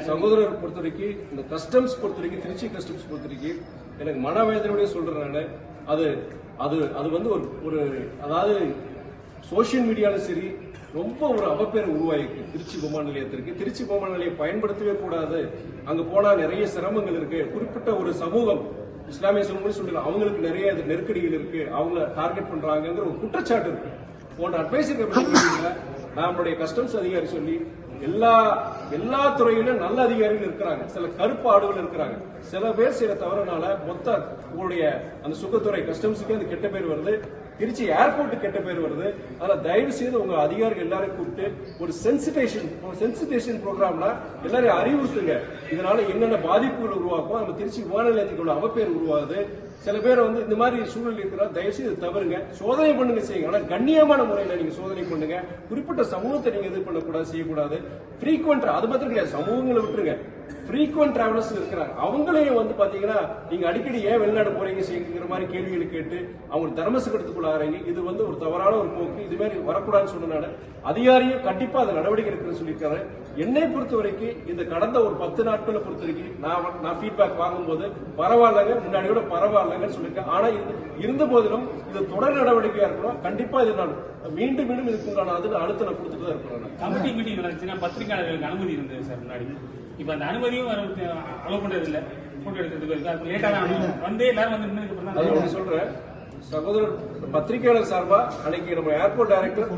சகோதரர் பொறுத்த வரைக்கும் இந்த கஸ்டம்ஸ் பொறுத்த வரைக்கும் திருச்சி கஸ்டம்ஸ் பொறுத்த வரைக்கும் எனக்கு மனவேதனையோட சொல்றேன் நான். அது அது அது வந்து ஒரு அதாவது சோசியல் மீடியால சரி ரொம்ப ஒரு அவப்பேர் உருவாயிருக்கு திருச்சி விமான நிலையத்திற்கு. திருச்சி விமான நிலையம் பயன்படுத்தவே கூடாது, அங்க போனா நிறைய சிரமங்கள் இருக்கு, குறிப்பிட்ட ஒரு சமூகம் இஸ்லாமிய சமூகம் சொல்றாங்க, அவங்களுக்கு நிறைய நெருக்கடிகள் இருக்கு, அவங்கள டார்கெட் பண்றாங்கிற ஒரு குற்றச்சாட்டு இருக்கு. போன்ற அட்வைசர் நம்மளுடைய கஸ்டம்ஸ் அதிகாரி சொல்லி எல்லா துறையிலும் நல்ல அதிகாரிகள் இருக்கிறாங்க, சில கருப்பு ஆடுகள் இருக்கிறாங்க, சில பேர் சில தவறுனால மொத்த உங்களுடைய அந்த சுங்கத்துறை கஸ்டம்ஸுக்கு அந்த கெட்ட பேர் வருது, திருச்சி ஏர்போர்ட் கெட்ட பேர் வருது. அதனால தயவு செய்து உங்க அதிகாரிகள் எல்லாரும் கூப்பிட்டு ஒரு சென்சிடைசேஷன் ப்ரோக்ராம்ல எல்லாரையும் அறிவுறுத்துங்க. இதனால என்னென்ன பாதிப்புகள் உருவாக்கும், நம்ம திருச்சி விமான நிலையத்துக்கு உள்ள அவப்பேர் உருவாகுது. சில பேர் வந்து இந்த மாதிரி சூழ்நிலை இருக்கிறா, தயவுசெய்து தவறுங்க, சோதனை பண்ணுங்க செய்யுங்க. ஆனா கண்ணியமான முறையில நீங்க சோதனை பண்ணுங்க. குறிப்பிட்ட சமூகத்தை நீங்க இது பண்ணக்கூடாது, செய்யக்கூடாது. ஃப்ரீக்வெண்ட் அது மாத்திரம் கிடையாது, சமூகங்களை விட்டுருங்க, ஃப்ரீக்வெண்ட் டிராவலர்ஸ் இருக்கிறாங்க, அவங்களையும் வந்து பாத்தீங்கன்னா நீங்க அடிக்கடி ஏன் வெளிநாடு போறீங்க செய்யுங்கிற மாதிரி கேள்விகளை கேட்டு அவங்க தர்மசங்கடத்துக்குள்ள ஆறீங்க. இது வந்து ஒரு தவறான ஒரு போக்கு, இது மாதிரி வரக்கூடாதுன்னு சொன்னனால அதிகாரியும் கண்டிப்பா அதை நடவடிக்கை எடுக்கிறேன்னு சொல்லியிருக்காரு. என்னை பொறுத்த வரைக்கும் இந்த கடந்த ஒரு 10 நாட்களை பொறுத்த வரைக்கும் நான் ஃபீட்பேக் வாங்கும்போது பரவாயில்லங்க, முன்னாடியோட பரவாயில்லங்கன்னு சொல்லியிருக்கேன். ஆனா இருந்த போதிலும் இது தொடர் நடவடிக்கையா இருக்கணும். கண்டிப்பா இது நான் மீண்டும் இதுக்குண்டான அழுத்தம் நான் கொடுத்துட்டு தான் இருக்கிறேன். கமிட்டி மீட்டிங் நடந்துச்சுன்னா பத்திரிகையாளர்களுக்கு அனுமதி இருந்தது சார் முன்னாடி. இப்ப அந்த அனுமதியும் அலோவ் பண்றது இல்ல, போட்டோ எடுக்கிறதுக்கு லேட்டா தான் வந்து எல்லாரும் வந்து சொல்றேன். சகோதரர் பத்திரிகையாளர் சார்பா அன்னைக்கு நம்ம ஏர்போர்ட் டைரக்டர்